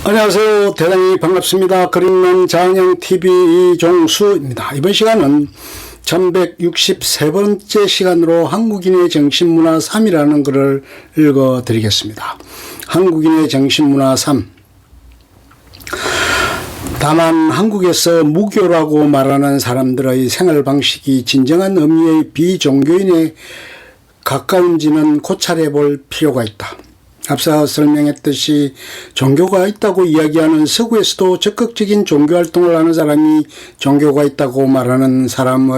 안녕하세요. 대단히 반갑습니다. 그림만 장영TV 이종수입니다. 이번 시간은 1163번째 시간으로 한국인의 정신문화 3이라는 글을 읽어드리겠습니다. 한국인의 정신문화 3. 다만 한국에서 무교라고 말하는 사람들의 생활 방식이 진정한 의미의 비종교인에 가까운지는 고찰해 볼 필요가 있다. 앞서 설명했듯이 종교가 있다고 이야기하는 서구에서도 적극적인 종교활동을 하는 사람이 종교가 있다고 말하는 사람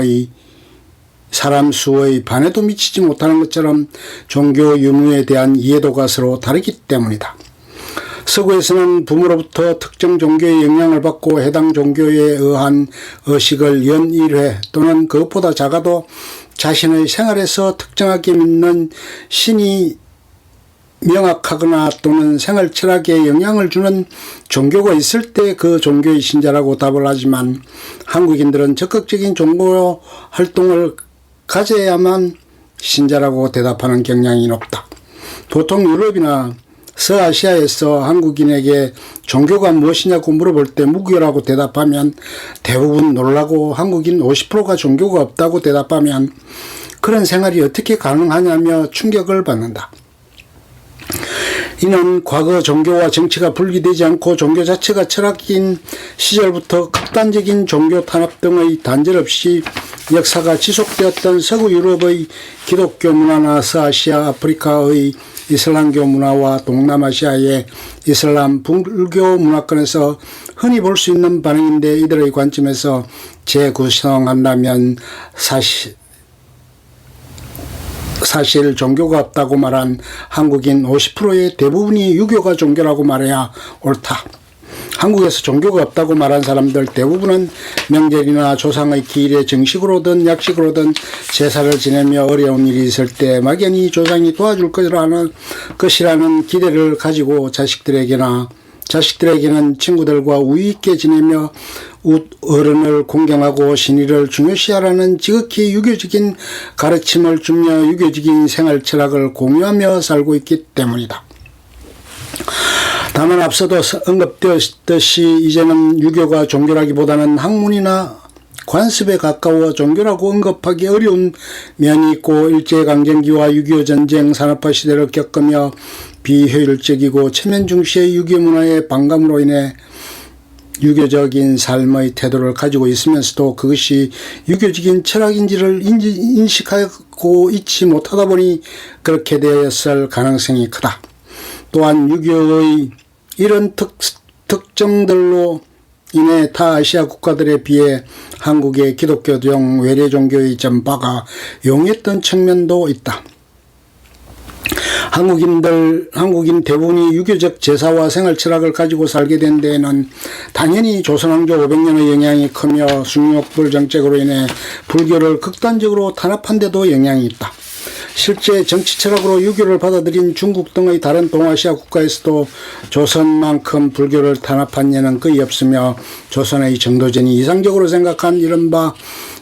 수의 반에도 미치지 못하는 것처럼 종교 유무에 대한 이해도가 서로 다르기 때문이다. 서구에서는 부모로부터 특정 종교의 영향을 받고 해당 종교에 의한 의식을 연 1회 또는 그것보다 작아도 자신의 생활에서 특정하게 믿는 신이 명확하거나 또는 생활 철학에 영향을 주는 종교가 있을 때 그 종교의 신자라고 답을 하지만 한국인들은 적극적인 종교 활동을 가져야만 신자라고 대답하는 경향이 높다. 보통 유럽이나 서아시아에서 한국인에게 종교가 무엇이냐고 물어볼 때 무교라고 대답하면 대부분 놀라고 한국인 50%가 종교가 없다고 대답하면 그런 생활이 어떻게 가능하냐며 충격을 받는다. 이는 과거 종교와 정치가 분리되지 않고 종교 자체가 철학인 시절부터 극단적인 종교 탄압 등의 단절 없이 역사가 지속되었던 서구 유럽의 기독교 문화나 서아시아, 아프리카의 이슬람교 문화와 동남아시아의 이슬람, 불교 문화권에서 흔히 볼 수 있는 반응인데 이들의 관점에서 재구성한다면 사실 종교가 없다고 말한 한국인 50%의 대부분이 유교가 종교라고 말해야 옳다. 한국에서 종교가 없다고 말한 사람들 대부분은 명절이나 조상의 기일에 정식으로든 약식으로든 제사를 지내며 어려운 일이 있을 때 막연히 조상이 도와줄 것이라는 기대를 가지고 자식들에게는 친구들과 우애 있게 지내며 어른을 공경하고 신의를 중요시하라는 지극히 유교적인 가르침을 주며 유교적인 생활 철학을 공유하며 살고 있기 때문이다. 다만 앞서도 언급되었듯이 이제는 유교가 종교라기보다는 학문이나 관습에 가까워 종교라고 언급하기 어려운 면이 있고 일제강점기와 6.25 전쟁 산업화 시대를 겪으며 비효율적이고 체면 중시의 유교 문화의 반감으로 인해 유교적인 삶의 태도를 가지고 있으면서도 그것이 유교적인 철학인지를 인식하고 있지 못하다 보니 그렇게 되었을 가능성이 크다. 또한 유교의 이런 특정들로 인해 타 아시아 국가들에 비해 한국의 기독교용 외래 종교의 전파가 용이했던 측면도 있다. 한국인 대부분이 유교적 제사와 생활 철학을 가지고 살게 된 데에는 당연히 조선왕조 500년의 영향이 크며 숭룡불 정책으로 인해 불교를 극단적으로 탄압한 데도 영향이 있다. 실제 정치 철학으로 유교를 받아들인 중국 등의 다른 동아시아 국가에서도 조선만큼 불교를 탄압한 예는 거의 없으며 조선의 정도전이 이상적으로 생각한 이른바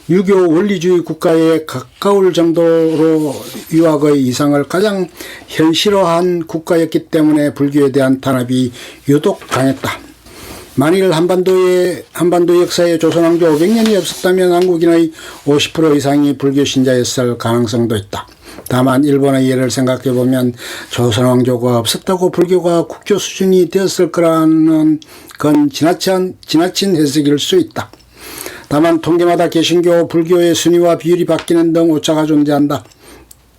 유교 원리주의 국가에 가까울 정도로 유학의 이상을 가장 현실화한 국가였기 때문에 불교에 대한 탄압이 유독 강했다. 만일 한반도 역사에 조선왕조 500년이 없었다면 한국인의 50% 이상이 불교 신자였을 가능성도 있다. 다만 일본의 예를 생각해보면 조선왕조가 없었다고 불교가 국교 수준이 되었을 거라는 건 지나친 해석일 수 있다. 다만 통계마다 개신교, 불교의 순위와 비율이 바뀌는 등 오차가 존재한다.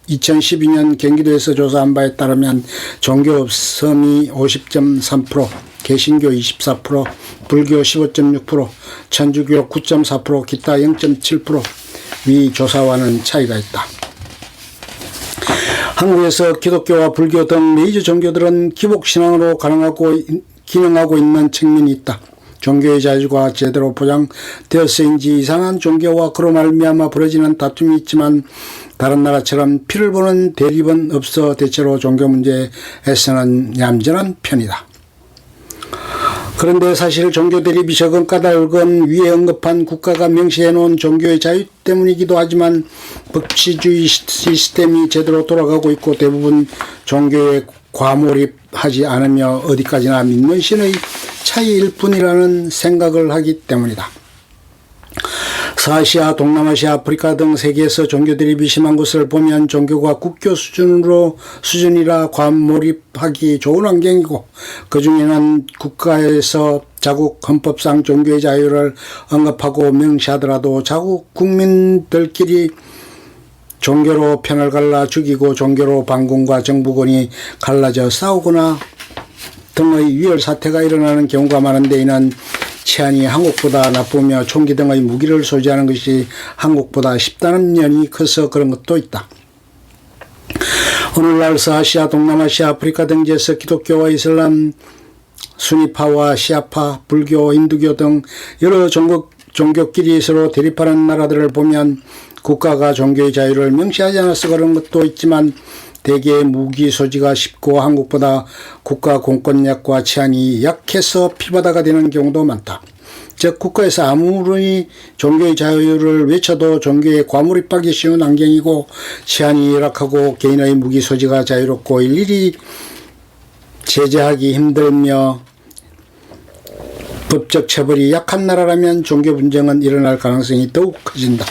2012년 경기도에서 조사한 바에 따르면 종교업선이 50.3%, 개신교 24%, 불교 15.6%, 천주교 9.4%, 기타 0.7%, 위 조사와는 차이가 있다. 한국에서 기독교와 불교 등 메이저 종교들은 기복신앙으로 기능하고 있는 측면이 있다. 종교의 자유가 제대로 보장되었으인지 이상한 종교와 그로 말미암아 벌어지는 다툼이 있지만 다른 나라처럼 피를 보는 대립은 없어 대체로 종교 문제에서는 얌전한 편이다. 그런데 사실 종교 대립이 적은 까닭은 위에 언급한 국가가 명시해놓은 종교의 자유 때문이기도 하지만 법치주의 시스템이 제대로 돌아가고 있고 대부분 종교의 과몰입하지 않으며 어디까지나 믿는 신의 차이일 뿐이라는 생각을 하기 때문이다. 서아시아, 동남아시아, 아프리카 등 세계에서 종교들이 미심한 것을 보면 종교가 국교 수준이라 과몰입하기 좋은 환경이고, 그 중에는 국가에서 자국 헌법상 종교의 자유를 언급하고 명시하더라도 자국 국민들끼리 종교로 편을 갈라 죽이고 종교로 반군과 정부군이 갈라져 싸우거나 등의 위헌 사태가 일어나는 경우가 많은데, 이는 치안이 한국보다 나쁘며 총기 등의 무기를 소지하는 것이 한국보다 쉽다는 면이 커서 그런 것도 있다. 오늘날 서아시아, 동남아시아, 아프리카 등지에서 기독교와 이슬람, 수니파와 시아파, 불교, 힌두교 등 여러 종교끼리 서로 대립하는 나라들을 보면 국가가 종교의 자유를 명시하지 않아서 그런 것도 있지만, 대개 무기 소지가 쉽고 한국보다 국가 공권력과 치안이 약해서 피바다가 되는 경우도 많다. 즉, 국가에서 아무리 종교의 자유를 외쳐도 종교에 과몰입하기 쉬운 환경이고, 치안이 열악하고 개인의 무기 소지가 자유롭고 일일이 제재하기 힘들며 법적 처벌이 약한 나라라면 종교 분쟁은 일어날 가능성이 더욱 커진다.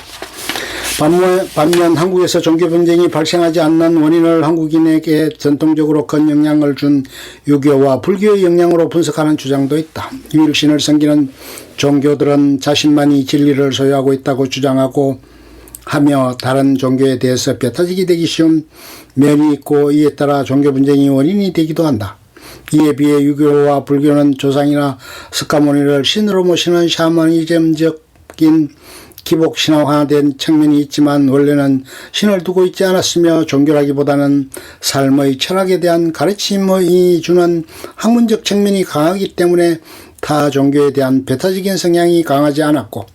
반면 한국에서 종교 분쟁이 발생하지 않는 원인을 한국인에게 전통적으로 큰 영향을 준 유교와 불교의 영향으로 분석하는 주장도 있다. 유일신을 섬기는 종교들은 자신만이 진리를 소유하고 있다고 주장하고 하며 다른 종교에 대해서 뼈타지기 되기 쉬운 면이 있고, 이에 따라 종교 분쟁이 원인이 되기도 한다. 이에 비해 유교와 불교는 조상이나 석가모니를 신으로 모시는 샤머니즘적인 기복신화화된 측면이 있지만, 원래는 신을 두고 있지 않았으며 종교라기보다는 삶의 철학에 대한 가르침이 주는 학문적 측면이 강하기 때문에 타 종교에 대한 배타적인 성향이 강하지 않았고,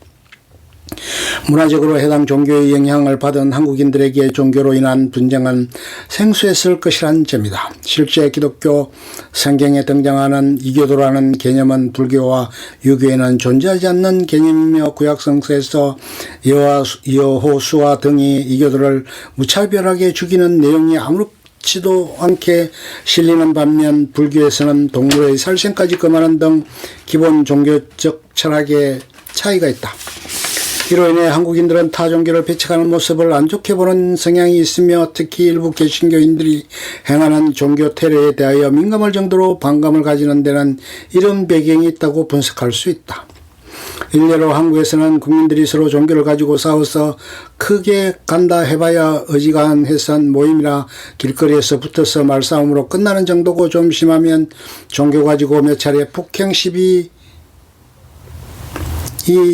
문화적으로 해당 종교의 영향을 받은 한국인들에게 종교로 인한 분쟁은 생소했을 것이란 점이다. 실제 기독교 성경에 등장하는 이교도라는 개념은 불교와 유교에는 존재하지 않는 개념이며, 구약성서에서 여호수아 등이 이교도를 무차별하게 죽이는 내용이 아무렇지도 않게 실리는 반면, 불교에서는 동물의 살생까지 금하는 등 기본 종교적 철학에 차이가 있다. 이로 인해 한국인들은 타 종교를 배척하는 모습을 안 좋게 보는 성향이 있으며, 특히 일부 개신교인들이 행하는 종교 테러에 대하여 민감할 정도로 반감을 가지는 데는 이런 배경이 있다고 분석할 수 있다. 일례로 한국에서는 국민들이 서로 종교를 가지고 싸워서 크게 간다 해봐야 어지간해선 모임이나 길거리에서 붙어서 말싸움으로 끝나는 정도고, 좀 심하면 종교 가지고 몇 차례 폭행 시비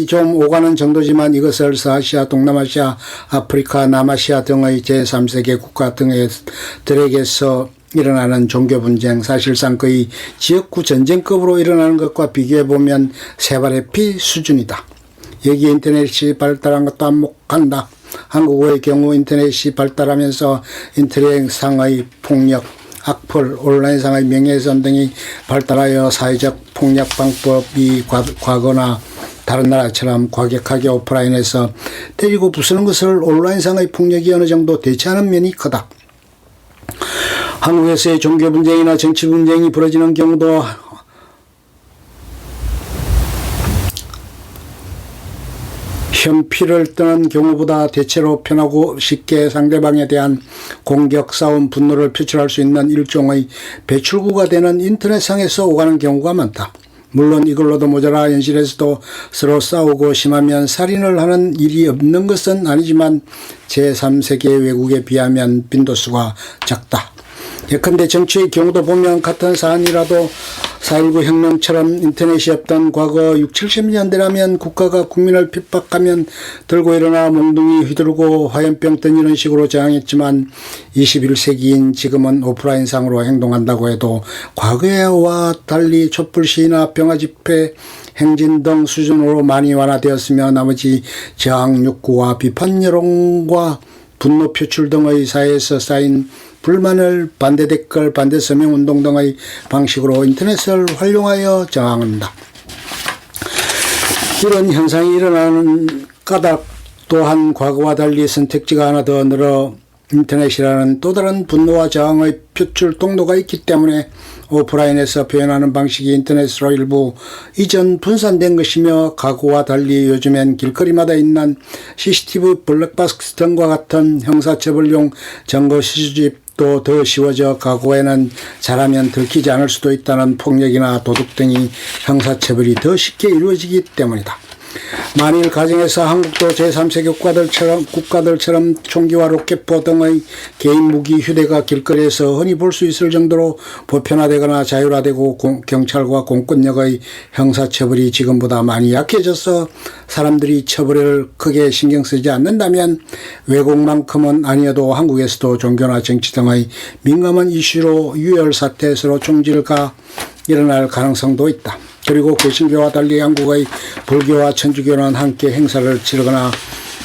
좀 오가는 정도지만, 이것을 서아시아, 동남아시아, 아프리카, 남아시아 등의 제3세계 국가 등들에게서 일어나는 종교 분쟁, 사실상 거의 지역구 전쟁급으로 일어나는 것과 비교해보면 세 발의 피 수준이다. 여기에 인터넷이 발달한 것도 한몫한다. 한국의 경우 인터넷이 발달하면서 인터넷상의 폭력, 악플, 온라인상의 명예훼손 등이 발달하여 사회적 폭력 방법이 과거나 다른 나라처럼 과격하게 오프라인에서 때리고 부수는 것을 온라인상의 폭력이 어느 정도 대체하는 면이 크다. 한국에서의 종교 분쟁이나 정치 분쟁이 벌어지는 경우도 현피를 떠는 경우보다 대체로 편하고 쉽게 상대방에 대한 공격, 싸움, 분노를 표출할 수 있는 일종의 배출구가 되는 인터넷상에서 오가는 경우가 많다. 물론 이걸로도 모자라 현실에서도 서로 싸우고 심하면 살인을 하는 일이 없는 것은 아니지만, 제3세계 외국에 비하면 빈도수가 작다. 예컨대 정치의 경우도 보면 같은 사안이라도 4.19 혁명처럼 인터넷이 없던 과거 60, 70년대라면 국가가 국민을 핍박하면 들고 일어나 몽둥이 휘두르고 화염병 던지는 식으로 저항했지만, 21세기인 지금은 오프라인상으로 행동한다고 해도 과거와 달리 촛불 시위나 평화 집회, 행진 등 수준으로 많이 완화되었으며, 나머지 저항 욕구와 비판 여론과 분노 표출 등의 사회에서 쌓인 불만을 반대 댓글, 반대 서명 운동 등의 방식으로 인터넷을 활용하여 저항한다. 이런 현상이 일어나는 까닭 또한 과거와 달리 선택지가 하나 더 늘어 인터넷이라는 또 다른 분노와 저항의 표출 통로가 있기 때문에 오프라인에서 표현하는 방식이 인터넷으로 일부 이전 분산된 것이며 과거와 달리 요즘엔 길거리마다 있는 CCTV 블랙박스 등과 같은 형사처벌용 증거 수집도 더 쉬워져 과거에는 잘하면 들키지 않을 수도 있다는 폭력이나 도둑 등이 형사처벌이 더 쉽게 이루어지기 때문이다. 만일 가정에서 한국도 제3세계 국가들처럼 총기와 로켓포 등의 개인 무기 휴대가 길거리에서 흔히 볼 수 있을 정도로 보편화되거나 자율화되고 경찰과 공권력의 형사처벌이 지금보다 많이 약해져서 사람들이 처벌을 크게 신경 쓰지 않는다면 외국만큼은 아니어도 한국에서도 종교나 정치 등의 민감한 이슈로 유혈 사태 서로 총질가 일어날 가능성도 있다. 그리고 개신교와 달리 한국의 불교와 천주교는 함께 행사를 치르거나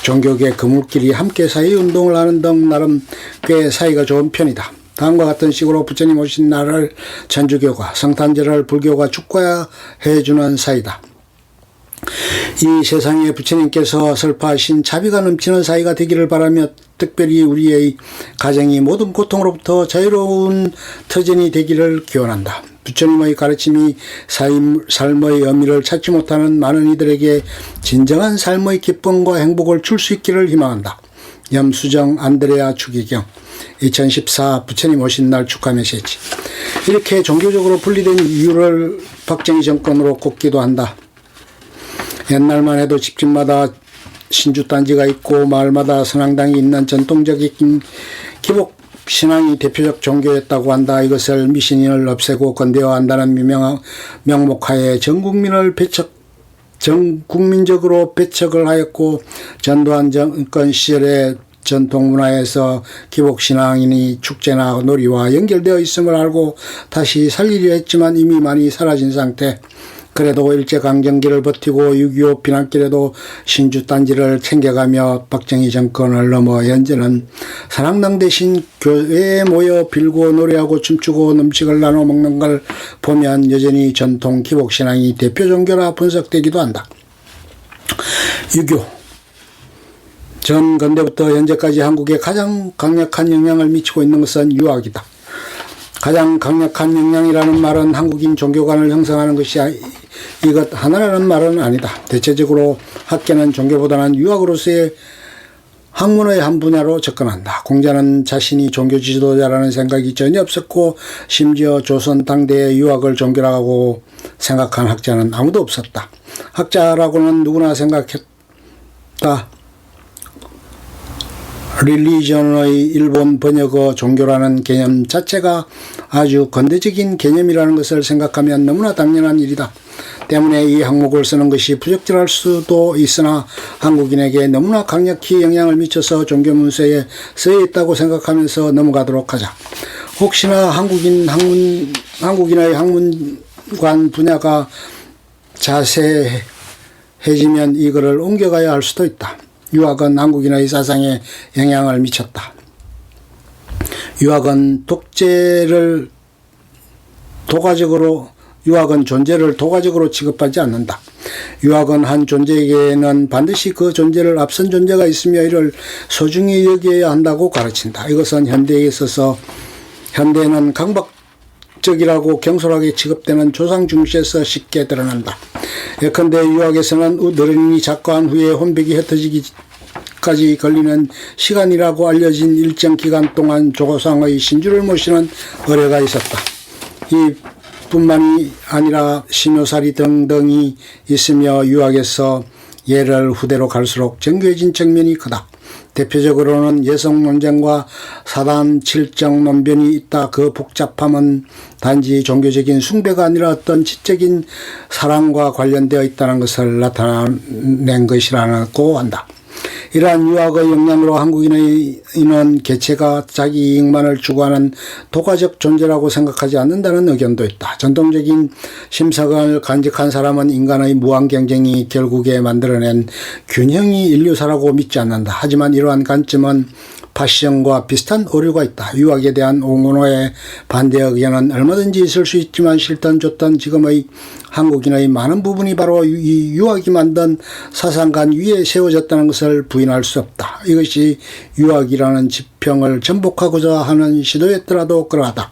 종교계 그물끼리 함께 사회운동을 하는 등 나름 꽤 사이가 좋은 편이다. 다음과 같은 식으로 부처님 오신 날을 천주교가, 성탄절을 불교가 축하해주는 사이다. 이 세상에 부처님께서 설파하신 자비가 넘치는 사이가 되기를 바라며 특별히 우리의 가정이 모든 고통으로부터 자유로운 터전이 되기를 기원한다. 부처님의 가르침이 삶의 의미를 찾지 못하는 많은 이들에게 진정한 삶의 기쁨과 행복을 줄 수 있기를 희망한다. 염수정 안드레아 추기경 2014 부처님 오신 날 축하 메시지. 이렇게 종교적으로 분리된 이유를 박정희 정권으로 꼽기도 한다. 옛날만 해도 집집마다 신주단지가 있고 마을마다 선앙당이 있는 전통적인 기복신앙이 대표적 종교였다고 한다. 이것을 미신인을 없애고 건대화 한다는 명목하에 전국민적으로 배척을 하였고 전두환 정권 시절에 전통문화에서 기복신앙인이 축제나 놀이와 연결되어 있음을 알고 다시 살리려 했지만 이미 많이 사라진 상태. 그래도 일제강점기를 버티고 6.25 비난길에도 신주단지를 챙겨가며 박정희 정권을 넘어 현재는 선앙당 대신 교회에 모여 빌고 노래하고 춤추고 음식을 나눠 먹는 걸 보면 여전히 전통 기복신앙이 대표 종교라 분석되기도 한다. 유교 전 근대부터 현재까지 한국에 가장 강력한 영향을 미치고 있는 것은 유학이다. 가장 강력한 영향이라는 말은 한국인 종교관을 형성하는 것이 이것 하나라는 말은 아니다. 대체적으로 학계는 종교보다는 유학으로서의 학문의 한 분야로 접근한다. 공자는 자신이 종교 지도자라는 생각이 전혀 없었고 심지어 조선 당대의 유학을 종교라고 생각한 학자는 아무도 없었다. 학자라고는 누구나 생각했다. 릴리전의 일본 번역어 종교라는 개념 자체가 아주 건대적인 개념이라는 것을 생각하면 너무나 당연한 일이다. 때문에 이 항목을 쓰는 것이 부적절할 수도 있으나 한국인에게 너무나 강력히 영향을 미쳐서 종교 문서에 쓰여 있다고 생각하면서 넘어가도록 하자. 혹시나 한국인의 학문관 분야가 자세해지면 이거를 옮겨가야 할 수도 있다. 유학은 한국인의 사상에 영향을 미쳤다. 유학은 존재를 도가적으로 취급하지 않는다. 유학은 한 존재에게는 반드시 그 존재를 앞선 존재가 있으며 이를 소중히 여겨야 한다고 가르친다. 이것은 현대에 있어서 현대는 강박적이라고 경솔하게 취급되는 조상 중시에서 쉽게 드러난다. 예컨대 유학에서는 어른이 작고한 후에 혼백이 흩어지기까지 걸리는 시간이라고 알려진 일정 기간 동안 조상의 신주를 모시는 의례가 있었다. 이뿐만이 아니라 신효살이 등등이 있으며 유학에서 예를 후대로 갈수록 정교해진 측면이 크다. 대표적으로는 여성 논쟁과 사단 칠정 논변이 있다. 그 복잡함은 단지 종교적인 숭배가 아니라 어떤 지적인 사랑과 관련되어 있다는 것을 나타낸 것이라고 한다. 이러한 유학의 영향으로 한국인은 개체가 자기 이익만을 추구하는 도가적 존재라고 생각하지 않는다는 의견도 있다. 전통적인 심사관을 간직한 사람은 인간의 무한 경쟁이 결국에 만들어낸 균형이 인류사라고 믿지 않는다. 하지만 이러한 관점은 파시정과 비슷한 오류가 있다. 유학에 대한 옹호의 반대 의견은 얼마든지 있을 수 있지만 싫던 좋던 지금의 한국인의 많은 부분이 바로 이 유학이 만든 사상관 위에 세워졌다는 것을 부인할 수 없다. 이것이 유학이라는 지평을 전복하고자 하는 시도였더라도 그러하다.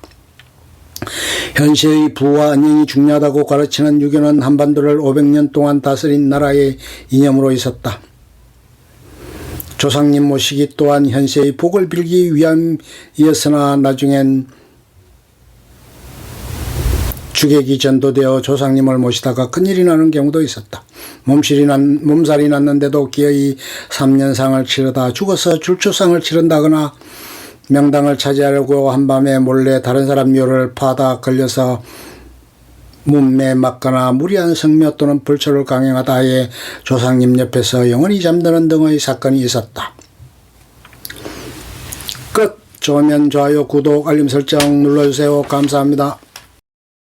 현세의 부와 안녕이 중요하다고 가르치는 유교는 한반도를 500년 동안 다스린 나라의 이념으로 있었다. 조상님 모시기 또한 현세의 복을 빌기 위함이었으나 나중엔 주객이 전도되어 조상님을 모시다가 큰일이 나는 경우도 있었다. 몸살이 났는데도 기어이 3년상을 치르다 죽어서 줄초상을 치른다거나 명당을 차지하려고 한밤에 몰래 다른 사람 묘를 파다 걸려서 문매 맞거나 무리한 성묘 또는 불초를 강행하다 해 조상님 옆에서 영원히 잠드는 등의 사건이 있었다. 끝. 좋으면 좋아요, 구독, 알림 설정 눌러주세요. 감사합니다.